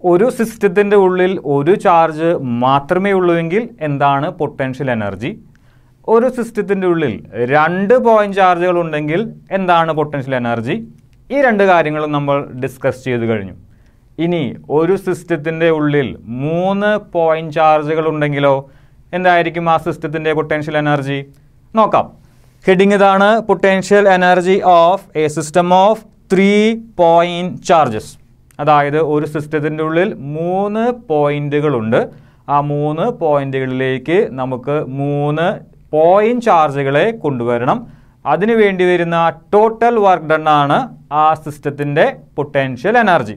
ഒരു സിസ്റ്റത്തിൻ്റെ ഉള്ളിൽ ഒരു ചാർജ് മാത്രമേ ഉള്ളൂവെങ്കിൽ എന്താണ് പൊട്ടൻഷ്യൽ എനർജി? ഒരു സിസ്റ്റത്തിൻ്റെ ഉള്ളിൽ 2 പോയിന്റ് ചാർജുകൾ ഉണ്ടെങ്കിൽ എന്താണ് പൊട്ടൻഷ്യൽ എനർജി? ഈ 2 കാര്യങ്ങളും നമ്മൾ ഡിസ്കസ് ചെയ്തു കഴിഞ്ഞു. ഇനി ഒരു സിസ്റ്റത്തിൻ്റെ ഉള്ളിൽ 3 പോയിന്റ് ചാർജുകൾ ഉണ്ടെങ്കിലോ എന്തായിരിക്കും ആ സിസ്റ്റത്തിൻ്റെ പൊട്ടൻഷ്യൽ എനർജി? നോക്കാം. ഹെഡിങ് ഇതാണ്, potential energy of a system of 3 point charges. അതായത് ഒരു സിസ്റ്റത്തിൻ്റെ ഉള്ളിൽ 3 പോയിന്റുകളുണ്ട്. ആ 3 പോയിന്റുകളിലേക്ക് നമുക്ക് 3 പോയിന്റ് ചാർജുകളെ കൊണ്ടുവരണം. അതിനു വേണ്ടി വരുന്ന ടോട്ടൽ വർക്ക് ഡൺ ആണ് ആ സിസ്റ്റത്തിൻ്റെ പൊട്ടൻഷ്യൽ എനർജി.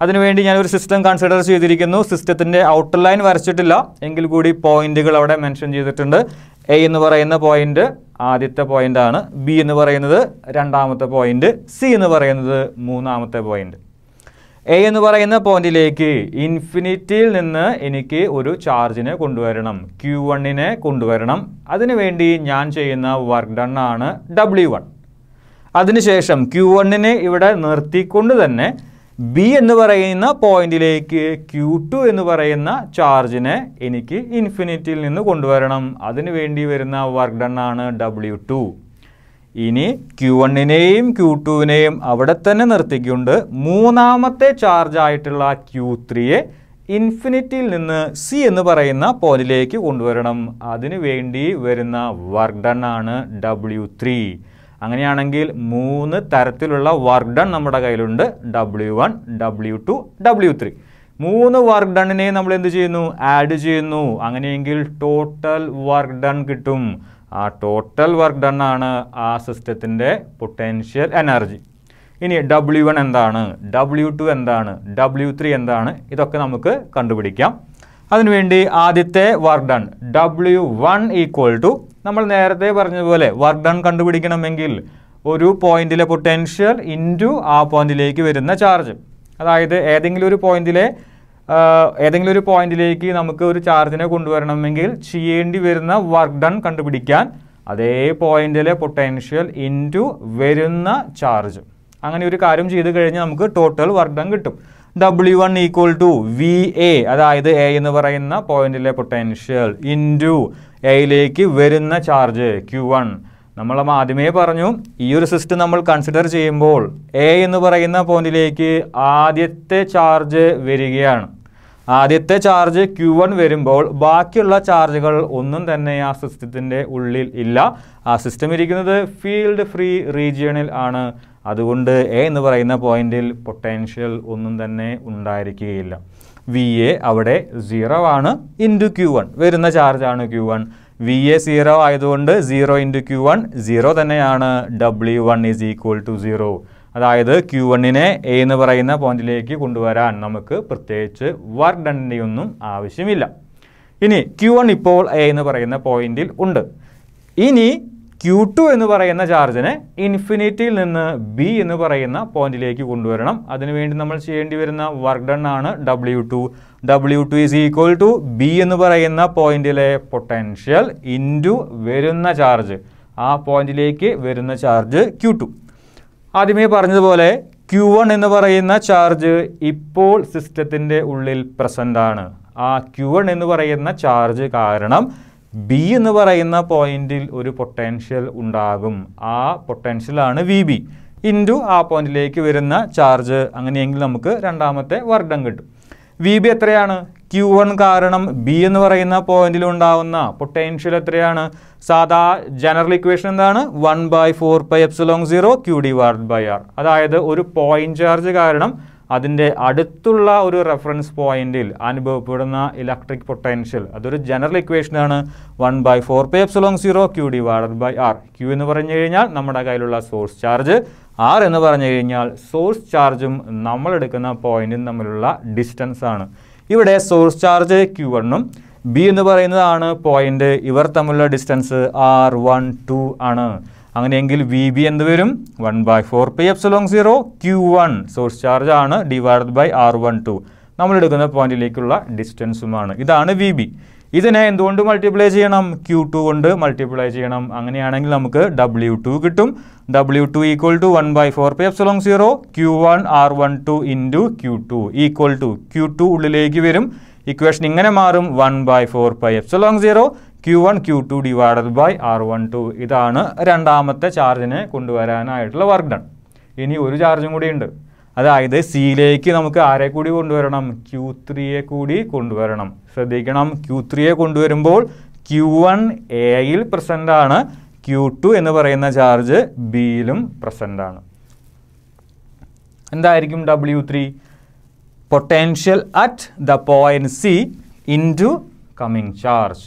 അതിനുവേണ്ടി ഞാനൊരു സിസ്റ്റം കൺസിഡർ ചെയ്തിരിക്കുന്നു. സിസ്റ്റത്തിൻ്റെ ഔട്ടർ ലൈൻ വരച്ചിട്ടില്ല എങ്കിൽ കൂടി പോയിന്റുകൾ അവിടെ മെൻഷൻ ചെയ്തിട്ടുണ്ട്. എ എന്ന് പറയുന്ന പോയിന്റ് ആദ്യത്തെ പോയിന്റാണ്, ബി എന്ന് പറയുന്നത് രണ്ടാമത്തെ പോയിന്റ്, സി എന്ന് പറയുന്നത് മൂന്നാമത്തെ പോയിന്റ്. എ എന്ന് പറയുന്ന പോയിന്റിലേക്ക് ഇൻഫിനിറ്റിയിൽ നിന്ന് എനിക്ക് ഒരു ചാർജിനെ കൊണ്ടുവരണം, Q1നെ കൊണ്ടുവരണം. അതിനുവേണ്ടി ഞാൻ ചെയ്യുന്ന വർക്ക് ഡൺ ആണ് W1. അതിനുശേഷം Q1നെ ഇവിടെ നിർത്തിക്കൊണ്ട് തന്നെ ബി എന്ന് പറയുന്ന പോയിന്റിലേക്ക് Q2 എന്ന് പറയുന്ന ചാർജിനെ എനിക്ക് ഇൻഫിനിറ്റിയിൽ നിന്ന് കൊണ്ടുവരണം. അതിനു വേണ്ടി വരുന്ന വർക്ക് ഡൺ ആണ് W2. ഇനി Q1നെയും Q2നെയും അവിടെ തന്നെ നിർത്തിക്കൊണ്ട് മൂന്നാമത്തെ ചാർജായിട്ടുള്ള Q3യെ ഇൻഫിനിറ്റിയിൽ നിന്ന് സി എന്ന് പറയുന്ന പോയിന്റിലേക്ക് കൊണ്ടുവരണം. അതിനു വേണ്ടി വരുന്ന വർക്ക് ഡൺ ആണ് W3. അങ്ങനെയാണെങ്കിൽ 3 തരത്തിലുള്ള വർക്ക് ഡൺ നമ്മുടെ കയ്യിലുണ്ട്, W1, W2, W3. 3 വർക്ക് ഡണ്ണിനെ നമ്മൾ എന്ത് ചെയ്യുന്നു? ആഡ് ചെയ്യുന്നു. അങ്ങനെയെങ്കിൽ ടോട്ടൽ വർക്ക് ഡൺ കിട്ടും. ആ ടോട്ടൽ വർക്ക് ഡൺ ആണ് ആ സിസ്റ്റത്തിൻ്റെ പൊട്ടൻഷ്യൽ എനർജി. ഇനി W1 എന്താണ്, W2 എന്താണ്, W3 എന്താണ്, ഇതൊക്കെ നമുക്ക് കണ്ടുപിടിക്കാം. അതിനുവേണ്ടി ആദ്യത്തെ work done W1 equal to, നമ്മൾ നേരത്തെ പറഞ്ഞതുപോലെ വർക്ക് ഡൺ കണ്ടുപിടിക്കണമെങ്കിൽ ഒരു പോയിന്റിലെ പൊട്ടൻഷ്യൽ ഇൻറ്റു ആ പോയിന്റിലേക്ക് വരുന്ന ചാർജ്. അതായത് ഏതെങ്കിലും ഒരു പോയിന്റിലേക്ക് നമുക്ക് ഒരു ചാർജിനെ കൊണ്ടുവരണമെങ്കിൽ ചെയ്യേണ്ടി വരുന്ന വർക്ക് ഡൺ കണ്ടുപിടിക്കാൻ അതേ പോയിന്റിലെ പൊട്ടൻഷ്യൽ ഇൻറ്റു വരുന്ന ചാർജ്. അങ്ങനെ ഒരു കാര്യം ചെയ്ത് കഴിഞ്ഞാൽ നമുക്ക് ടോട്ടൽ വർക്ക് ഡൺ കിട്ടും. W1 ഈക്വൽ ടു VA, അതായത് എ എന്ന് പറയുന്ന പോയിന്റിലെ പൊട്ടൻഷ്യൽ ഇൻറ്റു എയിലേക്ക് വരുന്ന ചാർജ് Q1. നമ്മൾ ആദ്യമേ പറഞ്ഞു ഈ ഒരു സിസ്റ്റം നമ്മൾ കൺസിഡർ ചെയ്യുമ്പോൾ എ എന്ന് പറയുന്ന പോയിന്റിലേക്ക് ആദ്യത്തെ ചാർജ് വരികയാണ്. ആദ്യത്തെ ചാർജ് Q1 വരുമ്പോൾ ബാക്കിയുള്ള ചാർജുകൾ ഒന്നും തന്നെ ആ സിസ്റ്റത്തിൻ്റെ ഉള്ളിൽ ഇല്ല. ആ സിസ്റ്റം ഇരിക്കുന്നത് ഫീൽഡ് ഫ്രീ റീജിയണിൽ ആണ്. അതുകൊണ്ട് എ എന്ന് പറയുന്ന പോയിന്റിൽ പൊട്ടൻഷ്യൽ ഒന്നും തന്നെ ഉണ്ടായിരിക്കുകയില്ല. VA അവിടെ 0 ആണ്. ഇൻറ്റു Q1 വരുന്ന ചാർജാണ് Q1. VA 0 ആയതുകൊണ്ട് 0 ഇൻറ്റു Q1 0 തന്നെയാണ്. W1 is equal to 0. അതായത് Q1നെ എ എന്ന് പറയുന്ന പോയിന്റിലേക്ക് കൊണ്ടുവരാൻ നമുക്ക് പ്രത്യേകിച്ച് വർക്ക് ഡണ്ണിൻ്റെ ഒന്നും ആവശ്യമില്ല. ഇനി Q1 ഇപ്പോൾ എ എന്ന് പറയുന്ന പോയിന്റിൽ ഉണ്ട്. ഇനി Q2 എന്ന് പറയുന്ന ചാർജിനെ ഇൻഫിനിറ്റിയിൽ നിന്ന് ബി എന്ന് പറയുന്ന പോയിന്റിലേക്ക് കൊണ്ടുവരണം. അതിനുവേണ്ടി നമ്മൾ ചെയ്യേണ്ടി വരുന്ന വർക്ക് ഡൺ ആണ് W2. W2 is equal to B എന്ന് പറയുന്ന പോയിന്റിലെ പൊട്ടൻഷ്യൽ ഇൻറ്റു വരുന്ന ചാർജ്. ആ പോയിന്റിലേക്ക് വരുന്ന ചാർജ് Q2. ആദ്യമേ പറഞ്ഞതുപോലെ Q1 എന്ന് പറയുന്ന ചാർജ് ഇപ്പോൾ സിസ്റ്റത്തിൻ്റെ ഉള്ളിൽ പ്രസൻ്റ് ആണ്. ആ Q1 എന്ന് പറയുന്ന ചാർജ് കാരണം ബി എന്ന് പറയുന്ന പോയിന്റിൽ ഒരു പൊട്ടൻഷ്യൽ ഉണ്ടാകും. ആ പൊട്ടൻഷ്യലാണ് VB ഇൻറ്റു ആ പോയിന്റിലേക്ക് വരുന്ന ചാർജ്. അങ്ങനെയെങ്കിൽ നമുക്ക് രണ്ടാമത്തെ വർക്ക് ഡൺ കിട്ടും. VB എത്രയാണ്? Q1 കാരണം ബി എന്ന് പറയുന്ന പോയിന്റിൽ ഉണ്ടാവുന്ന പൊട്ടൻഷ്യൽ എത്രയാണ്? സാധാ ജനറൽ ഇക്വേഷൻ എന്താണ്? 1/4πε0 Q/R. അതായത് ഒരു പോയിന്റ് ചാർജ് കാരണം അതിൻ്റെ അടുത്തുള്ള ഒരു റെഫറൻസ് പോയിന്റിൽ അനുഭവപ്പെടുന്ന ഇലക്ട്രിക് പൊട്ടൻഷ്യൽ, അതൊരു ജനറൽ ഇക്വേഷനാണ്. 1/4πε0 Q/R. Q എന്ന് പറഞ്ഞു കഴിഞ്ഞാൽ നമ്മുടെ കയ്യിലുള്ള സോഴ്സ് ചാർജ്, R എന്ന് പറഞ്ഞു കഴിഞ്ഞാൽ സോഴ്സ് ചാർജും നമ്മളെടുക്കുന്ന പോയിന്റും തമ്മിലുള്ള ഡിസ്റ്റൻസ് ആണ്. ഇവിടെ സോഴ്സ് ചാർജ് Q1ഉം ബി എന്ന് പറയുന്നതാണ് പോയിന്റ്. ഇവർ തമ്മിലുള്ള ഡിസ്റ്റൻസ് R12 ആണ്. അങ്ങനെയെങ്കിൽ VB എന്ത് വരും? 1/4πε0 Q1 സോഴ്സ് ചാർജ് ആണ് ഡിവൈഡഡ് ബൈ R12 നമ്മളെടുക്കുന്ന പോയിന്റിലേക്കുള്ള ഡിസ്റ്റൻസുമാണ്. ഇതാണ് VB. ഇതിനെ എന്തുകൊണ്ട് മൾട്ടിപ്ലൈ ചെയ്യണം? Q2 കൊണ്ട് മൾട്ടിപ്ലൈ ചെയ്യണം. അങ്ങനെയാണെങ്കിൽ നമുക്ക് W2 കിട്ടും. W2 equal to 1/4πε0 Q1 R12 into Q2 equal to Q2 ഉള്ളിലേക്ക് വരും. ഇക്വേഷൻ ഇങ്ങനെ മാറും 1/4πε0 Q1 Q2 divided by R12. ഇതാണ് രണ്ടാമത്തെ ചാർജിനെ കൊണ്ടുവരാനായിട്ടുള്ള വർക്ക് ഡൺ. ഇനി ഒരു ചാർജും കൂടി ഉണ്ട്. അതായത് സിയിലേക്ക് നമുക്ക് ആരെ കൂടി കൊണ്ടുവരണം? Q3യെ കൂടി കൊണ്ടുവരണം. ശ്രദ്ധിക്കണം, Q3യെ കൊണ്ടുവരുമ്പോൾ Q1 എയിൽ പ്രസൻ്റ് ആണ്, Q2 എന്ന് പറയുന്ന ചാർജ് ബിയിലും പ്രസൻ്റ് ആണ്. എന്തായിരിക്കും W3? Potential at the point C into coming charge.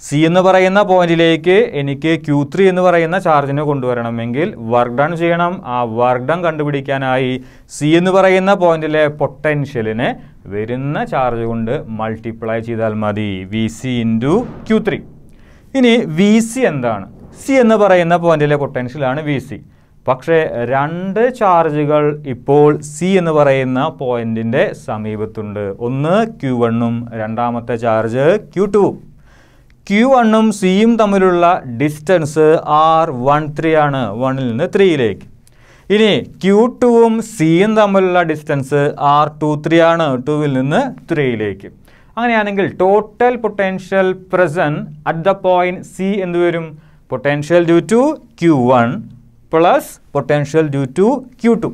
C എന്ന് പറയുന്ന പോയിന്റിലേക്ക് എനിക്ക് Q3 എന്ന് പറയുന്ന ചാർജിനെ കൊണ്ടുവരണമെങ്കിൽ വർക്ക് ഡൺ ചെയ്യണം. ആ വർക്ക് ഡൺ കണ്ടുപിടിക്കാനായി സി എന്ന് പറയുന്ന പോയിന്റിലെ പൊട്ടൻഷ്യലിനെ വരുന്ന ചാർജ് കൊണ്ട് മൾട്ടിപ്ലൈ ചെയ്താൽ മതി. VC into Q3. ഇനി VC എന്താണ്? സി എന്ന് പറയുന്ന പോയിന്റിലെ പൊട്ടൻഷ്യലാണ് VC. പക്ഷേ രണ്ട് ചാർജുകൾ ഇപ്പോൾ സി എന്ന് പറയുന്ന പോയിന്റിൻ്റെ സമീപത്തുണ്ട്. ഒന്ന് Q1ഉം രണ്ടാമത്തെ ചാർജ് Q2ഉം. Q1ഉം സിയും തമ്മിലുള്ള ഡിസ്റ്റൻസ് R13 ആണ്, 1ൽ നിന്ന് 3യിലേക്ക്. ഇനി Q2ഉം സിയും തമ്മിലുള്ള ഡിസ്റ്റൻസ് R23 ആണ്, 2ൽ നിന്ന് 3യിലേക്ക്. അങ്ങനെയാണെങ്കിൽ total potential present at the point C എന്ത് വരും? Potential due to Q1 plus potential due to Q2.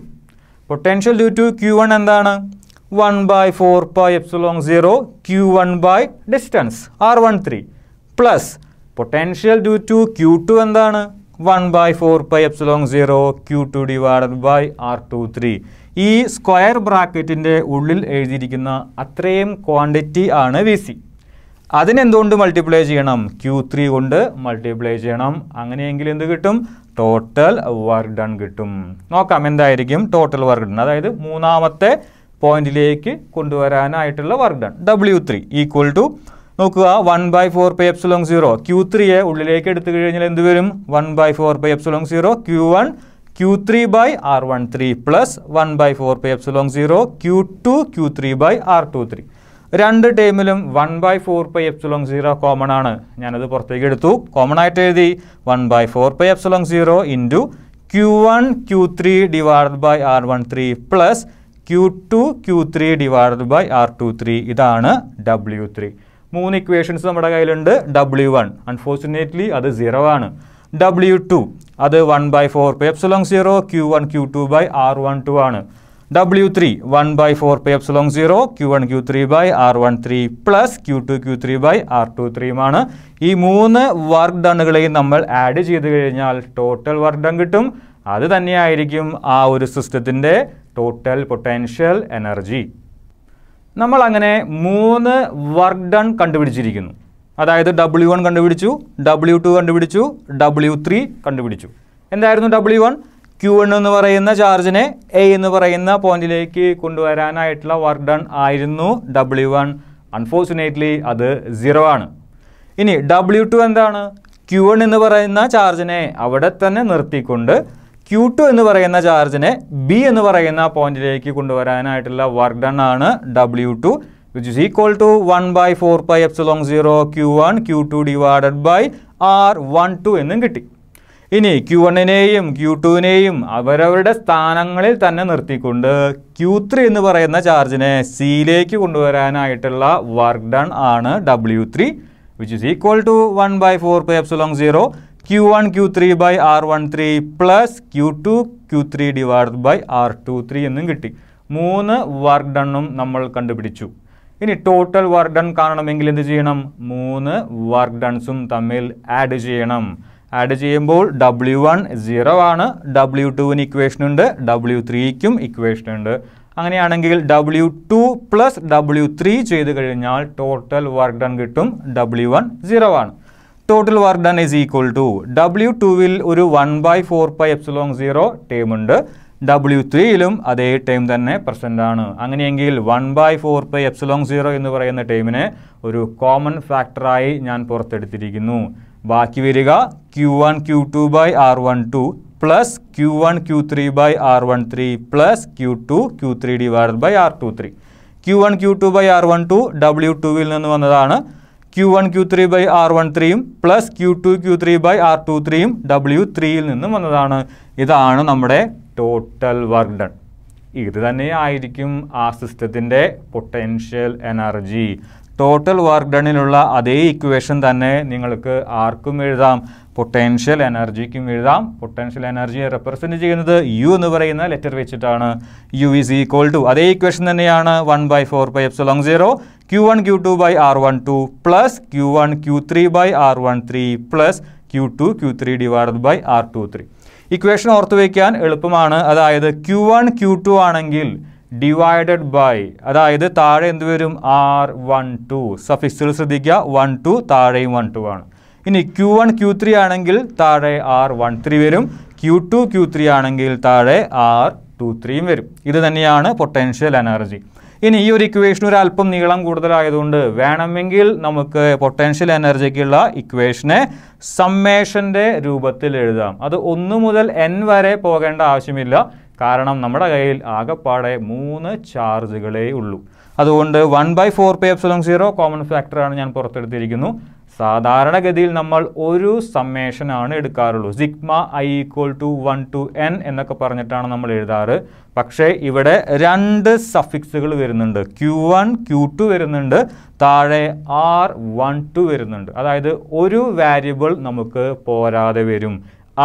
Potential due to Q1 എന്താണ്? 1/4πε0 Q1 by distance R13 plus potential due to Q2 എന്താണ്? 1/4πε0 Q2 divided by R23. ഈ square ബ്രാക്കറ്റിൻ്റെ ഉള്ളിൽ എഴുതിയിരിക്കുന്ന അത്രയും quantity ആണ് VC. അതിനെന്തുകൊണ്ട് multiply ചെയ്യണം? Q3 കൊണ്ട് multiply ചെയ്യണം. അങ്ങനെയെങ്കിൽ എന്ത് കിട്ടും? ടോട്ടൽ വർക്ക് ഡൺ കിട്ടും. നോക്കാം എന്തായിരിക്കും ടോട്ടൽ വർക്ക് ഡൺ. അതായത് മൂന്നാമത്തെ പോയിന്റിലേക്ക് കൊണ്ടുവരാനായിട്ടുള്ള work done W3 equal to, നോക്കുക, 1/4πε0 Q3യെ ഉള്ളിലേക്ക് എടുത്തു കഴിഞ്ഞാൽ എന്ത് വരും? 1/4πε0 Q1 Q3 by R13 plus 1/4πε0 Q2 Q3 by R23. രണ്ട് ടേമിലും 1/4πε0 കോമൺ ആണ്. ഞാനത് പുറത്തേക്ക് എടുത്തു, കോമൺ ആയിട്ട് എഴുതി 1/4πε0 into Q1 Q3 divided by R13 plus Q2 Q3 divided by R23. ഇതാണ് W3. മൂന്ന് ഇക്വേഷൻസ് നമ്മുടെ കയ്യിലുണ്ട്. W1 അൺഫോർച്ചുനേറ്റ്ലി അത് 0 ആണ്. W2 അത് 1/4πε0 Q1 Q2 ബൈ R12 ആണ്. W3 1/4πε0 Q1 Q3 by R13 plus Q2 Q3 by R23 ആണ്. ഈ മൂന്ന് വർക്ക് ഡണ്ണുകളെയും നമ്മൾ ആഡ് ചെയ്ത് കഴിഞ്ഞാൽ ടോട്ടൽ വർക്ക് ഡൺ കിട്ടും. അത് തന്നെയായിരിക്കും ആ ഒരു സിസ്റ്റത്തിൻ്റെ ടോട്ടൽ പൊട്ടൻഷ്യൽ എനർജി. നമ്മൾ അങ്ങനെ മൂന്ന് വർക്ക് ഡൺ കണ്ടുപിടിച്ചിരിക്കുന്നു. അതായത് W1 കണ്ടുപിടിച്ചു, W2 കണ്ടുപിടിച്ചു, W3 കണ്ടുപിടിച്ചു. എന്തായിരുന്നു W1? Q1 എന്ന് പറയുന്ന ചാർജിനെ A എന്ന് പറയുന്ന പോയിന്റിലേക്ക് കൊണ്ടുവരാനായിട്ടുള്ള വർക്ക് ഡൺ ആയിരുന്നു W1. അൺഫോർച്ചുനേറ്റ്ലി അത് 0 ആണ്. ഇനി W2 എന്താണ്? Q1 എന്ന് പറയുന്ന ചാർജിനെ അവിടെ തന്നെ നിർത്തിക്കൊണ്ട് Q2 എന്ന് പറയുന്ന ചാർജിനെ B എന്ന് പറയുന്ന പോയിന്റിലേക്ക് കൊണ്ടുവരാനായിട്ടുള്ള വർക്ക് ഡൺ ആണ് W2, which is equal to 1/4πε0 Q1 Q2 divided by R12 എന്നും കിട്ടി. ഇനി Q1നെയും Q2നെയും അവരവരുടെ സ്ഥാനങ്ങളിൽ തന്നെ നിർത്തിക്കൊണ്ട് Q3 എന്ന് പറയുന്ന ചാർജിനെ സിയിലേക്ക് കൊണ്ടുവരാനായിട്ടുള്ള വർക്ക് ഡൺ ആണ് W3, which is equal to 1/4πε0 Q1 Q3 by R13 plus Q2 Q3 divided by R23 എന്നും കിട്ടി. മൂന്ന് വർക്ക് ഡണ്ണും നമ്മൾ കണ്ടുപിടിച്ചു. ഇനി ടോട്ടൽ വർക്ക് ഡൺ കാണണമെങ്കിൽ എന്ത് ചെയ്യണം? മൂന്ന് വർക്ക് ഡൺസും തമ്മിൽ ആഡ് ചെയ്യണം. ആഡ് ചെയ്യുമ്പോൾ W1 0 ആണ്, W2ന് ഇക്വേഷൻ ഉണ്ട്, W3ക്കും ഇക്വേഷൻ ഉണ്ട്. അങ്ങനെയാണെങ്കിൽ W2 പ്ലസ് W3 ചെയ്ത് കഴിഞ്ഞാൽ ടോട്ടൽ വർക്ക് ഡൺ കിട്ടും. W1 0 ആണ്. Total work done is equal to W2വിൽ ഒരു 1/4πε0 ടേം ഉണ്ട്, W3യിലും അതേ ടേം തന്നെ പ്രസൻ്റ് ആണ്. അങ്ങനെയെങ്കിൽ 1/4πε0 എന്ന് പറയുന്ന ടേമിനെ ഒരു കോമൺ ഫാക്ടറായി ഞാൻ പുറത്തെടുത്തിരിക്കുന്നു. ബാക്കി വരിക Q1 Q2 by R12 plus Q1 Q3 by R13 plus Q2 Q3 divided by R23. Q1 Q2 by R12 W2വിൽ നിന്ന് വന്നതാണ്. Q1 Q3 by R13 plus Q2 Q3 by R23 W3യിൽ നിന്നും വന്നതാണ്. ഇതാണ് നമ്മുടെ ടോട്ടൽ വർക്ക് ഡൺ. ഇത് തന്നെയായിരിക്കും ആ സിസ്റ്റത്തിൻ്റെ പൊട്ടൻഷ്യൽ എനർജി. ടോട്ടൽ വർക്ക് ഡണ്ണിലുള്ള അതേ ഇക്വേഷൻ തന്നെ നിങ്ങൾക്ക് ആർക്കും എഴുതാം, പൊട്ടൻഷ്യൽ എനർജിക്കും എഴുതാം. പൊട്ടൻഷ്യൽ എനർജിയെ റെപ്രസെൻറ്റ് ചെയ്യുന്നത് U എന്ന് പറയുന്ന ലെറ്റർ വെച്ചിട്ടാണ്. U ഈസ് ഈക്വൽ ടു അതേ ഇക്വേഷൻ തന്നെയാണ് 1/4πε0 Q1 Q2 by R12 plus Q1 Q3 by R13 plus Q2 Q3 divided by R23. Equation ഓർത്ത് വയ്ക്കാൻ എളുപ്പമാണ്. അതായത് Q1 Q2 ആണെങ്കിൽ ഡിവൈഡഡ് ബൈ, അതായത് താഴെ എന്ത് വരും, R12. സഫിക്സുകൾ ശ്രദ്ധിക്കുക, 12 താഴെയും 12 ആണ്. ഇനി Q1 Q3 ആണെങ്കിൽ താഴെ R13 വരും, Q2 Q3 ആണെങ്കിൽ താഴെ R23 വരും. ഇത് തന്നെയാണ് പൊട്ടൻഷ്യൽ എനർജി. ഇനി ഈ ഒരു ഇക്വേഷൻ ഒരു അല്പം നീളം കൂടുതലായതുകൊണ്ട് വേണമെങ്കിൽ നമുക്ക് പൊട്ടൻഷ്യൽ എനർജിക്കുള്ള ഇക്വേഷനെ സമ്മേഷൻ്റെ രൂപത്തിൽ എഴുതാം. അത് 1 മുതൽ n വരെ പോകേണ്ട ആവശ്യമില്ല. കാരണം നമ്മുടെ കയ്യിൽ ആകെപ്പാടെ 3 ചാർജുകളേ ഉള്ളൂ. അതുകൊണ്ട് 1/4πε0 കോമൺ ഫാക്ടറാണ് ഞാൻ പുറത്തെടുത്തിരിക്കുന്നു. സാധാരണഗതിയിൽ നമ്മൾ ഒരു സമ്മേഷൻ ആണ് എടുക്കാറുള്ളൂ. സിഗ്മ i = 1 to n എന്നൊക്കെ പറഞ്ഞിട്ടാണ് നമ്മൾ എഴുതാറ്. പക്ഷേ ഇവിടെ 2 സഫിക്സുകൾ വരുന്നുണ്ട്. Q1 Q2 വരുന്നുണ്ട്, താഴെ R12 വരുന്നുണ്ട്. അതായത് ഒരു വാരിയബിൾ നമുക്ക് പോരാതെ വരും.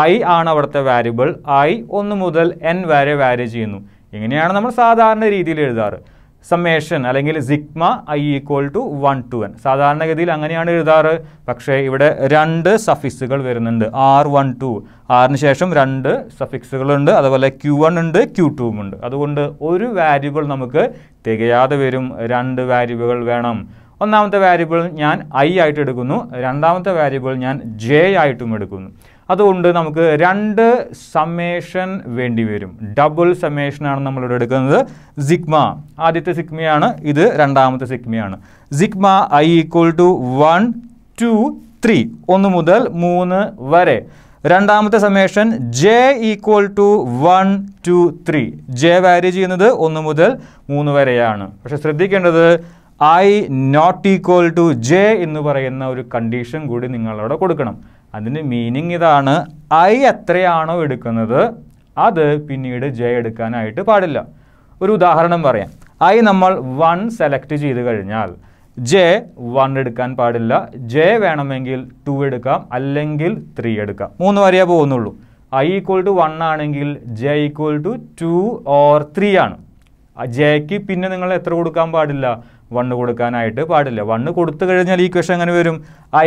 I ആണ് അവിടുത്തെ വാരിയബിൾ. I 1 മുതൽ n വരെ വാരി ചെയ്യുന്നു. ഇങ്ങനെയാണ് നമ്മൾ സാധാരണ രീതിയിൽ എഴുതാറ്. സമ്മേഷൻ അല്ലെങ്കിൽ സിഗ്മ i = 1 to n സാധാരണഗതിയിൽ അങ്ങനെയാണ് എഴുതാറ്. പക്ഷേ ഇവിടെ 2 സഫിക്സുകൾ വരുന്നുണ്ട്. R12, ആറിന് ശേഷം 2 സഫിക്സുകളുണ്ട്. അതുപോലെ Q1 ഉണ്ട്, Q2 ഉണ്ട്. അതുകൊണ്ട് ഒരു വാരിയബിൾ നമുക്ക് തികയാതെ വരും. 2 വാരിയബിളുകൾ വേണം. ഒന്നാമത്തെ വാരിയബിൾ ഞാൻ i ആയിട്ട് എടുക്കുന്നു, രണ്ടാമത്തെ വാരിയബിൾ ഞാൻ j ആയിട്ടും എടുക്കുന്നു. അതുകൊണ്ട് നമുക്ക് 2 സമ്മേഷൻ വേണ്ടി വരും. ഡബിൾ സമ്മേഷനാണ് നമ്മളിവിടെ എടുക്കുന്നത്. സിഗ്മ ആദ്യത്തെ സിഗ്മയാണ്, ഇത് രണ്ടാമത്തെ സിഗ്മയാണ്. സിഗ്മ i = 1 2 3 1 മുതൽ 3 വരെ. രണ്ടാമത്തെ സമ്മേഷൻ j = 1 2 3 j വാരി ചെയ്യുന്നത് 1 മുതൽ 3 വരെയാണ്. പക്ഷെ ശ്രദ്ധിക്കേണ്ടത് i ≠ j എന്ന് പറയുന്ന ഒരു കണ്ടീഷൻ കൂടി നിങ്ങളവിടെ കൊടുക്കണം. അതിൻ്റെ മീനിങ് ഇതാണ്, i എത്രയാണോ എടുക്കുന്നത് അത് പിന്നീട് j എടുക്കാനായിട്ട് പാടില്ല. ഒരു ഉദാഹരണം പറയാം. i നമ്മൾ 1 സെലക്ട് ചെയ്ത് കഴിഞ്ഞാൽ j 1 എടുക്കാൻ പാടില്ല. j വേണമെങ്കിൽ 2 എടുക്കാം, അല്ലെങ്കിൽ 3 എടുക്കാം. 3 വരെയേ പോകുന്നുള്ളൂ. i = 1 ആണെങ്കിൽ j = 2 or 3 ആണ്. jക്ക് പിന്നെ നിങ്ങൾ എത്ര കൊടുക്കാൻ പാടില്ല, 1 കൊടുക്കാനായിട്ട് പാടില്ല. 1 കൊടുത്തു കഴിഞ്ഞാൽ ഈ ഇക്വേഷൻ എങ്ങനെ വരും,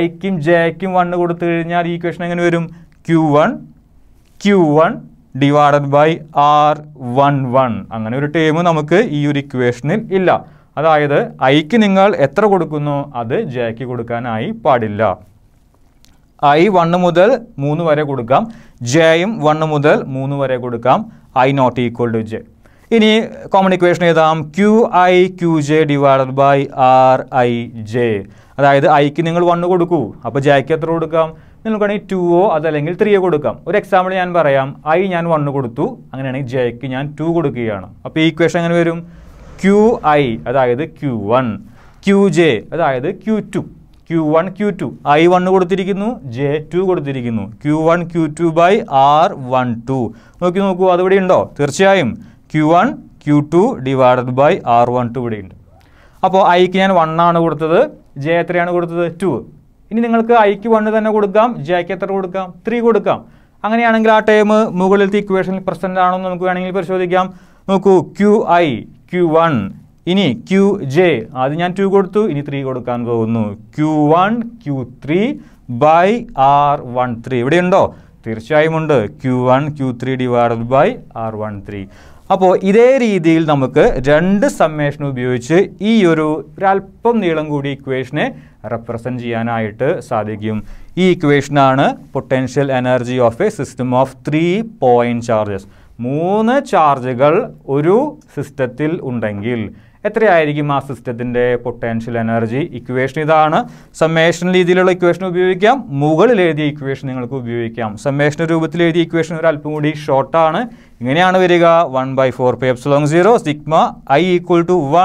ഐക്കും ജെക്കും 1 കൊടുത്തു കഴിഞ്ഞാൽ ഈ ഇക്വേഷൻ എങ്ങനെ വരും, Q1 ഡിവൈഡഡ് ബൈ R11. അങ്ങനെ ഒരു ടേം നമുക്ക് ഈ ഒരു ഇക്വേഷനിൽ ഇല്ല. അതായത് ഐക്ക് നിങ്ങൾ എത്ര കൊടുക്കുന്നോ അത് ജെക്ക് കൊടുക്കാനായി പാടില്ല. i 1 മുതൽ 3 വരെ കൊടുക്കാം, ജെയും 1 മുതൽ 3 വരെ കൊടുക്കാം. i ≠ j. ഇനി കോമൺ ഇക്വേഷൻ എഴുതാം, Qi Qj divided by Rij. അതായത് ഐക്ക് നിങ്ങൾ 1 കൊടുക്കൂ, അപ്പോൾ ജെക്ക് എത്ര കൊടുക്കാം, നിങ്ങൾക്കാണെങ്കിൽ 2 അതല്ലെങ്കിൽ 3 കൊടുക്കാം. ഒരു എക്സാമ്പിൾ ഞാൻ പറയാം. ഞാൻ 1 കൊടുത്തു, അങ്ങനെയാണെങ്കിൽ ജെക്ക് ഞാൻ 2 കൊടുക്കുകയാണ്. അപ്പോൾ ഈ ഇക്വേഷൻ എങ്ങനെ വരും, Qi അതായത് Q1, Qj അതായത് Q2, Q1 Q2. i 1 കൊടുത്തിരിക്കുന്നു, j 2 കൊടുത്തിരിക്കുന്നു. Q1 Q2 by R12. നോക്കൂ, അതിവിടെ ഉണ്ടോ, തീർച്ചയായും Q1 Q2 divided by R12 ഇവിടെ ഉണ്ട്. അപ്പോൾ ഐക്ക് ഞാൻ 1 ആണ് കൊടുത്തത്, j എത്രയാണ് കൊടുത്തത്, 2. ഇനി നിങ്ങൾക്ക് ഐക്ക് 1 തന്നെ കൊടുക്കാം, ജെക്ക് എത്ര കൊടുക്കാം, 3 കൊടുക്കാം. അങ്ങനെയാണെങ്കിൽ ആ ടേം മുകളിലത്തെ ഇക്വേഷനിൽ പ്രസന്റ് ആണോ എന്ന് നമുക്ക് വേണമെങ്കിൽ പരിശോധിക്കാം. നോക്കൂ, Qi Q1, ഇനി Qj ആദ്യം ഞാൻ 2 കൊടുത്തു, ഇനി 3 കൊടുക്കാൻ പോകുന്നു. Q1 Q3 ബൈ R13 ഇവിടെ ഉണ്ടോ, തീർച്ചയായും ഉണ്ട്. Q1 Q3 divided by R13. അപ്പോൾ ഇതേ രീതിയിൽ നമുക്ക് 2 സമ്മേഷൻ ഉപയോഗിച്ച് ഈ ഒരല്പം നീളം കൂടി ഇക്വേഷനെ റെപ്രസെൻറ്റ് ചെയ്യാനായിട്ട് സാധിക്കും. ഈ ഇക്വേഷനാണ് potential energy of a system of 3 point charges. 3 ചാർജുകൾ ഒരു സിസ്റ്റത്തിൽ ഉണ്ടെങ്കിൽ എത്രയായിരിക്കും ആ സിസ്റ്റത്തിൻ്റെ പൊട്ടൻഷ്യൽ എനർജി? ഇക്വേഷൻ ഇതാണ്. സമ്മേഷൻ രീതിയിലുള്ള ഇക്വേഷൻ ഉപയോഗിക്കാം, മുകളിൽ എഴുതിയ ഇക്വേഷൻ നിങ്ങൾക്ക് ഉപയോഗിക്കാം. സമ്മേഷൻ രൂപത്തിൽ എഴുതിയ ഇക്വേഷൻ ഒരു അല്പം കൂടി ഷോർട്ടാണ്. ഇങ്ങനെയാണ് വരിക, 1/4πε0 sigma i =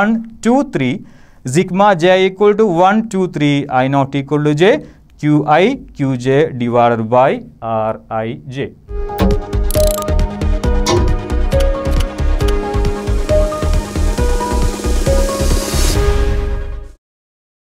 1 2 3 sigma j equal to 1 2 3 i not equal to j, QI QJ divided by RIJ.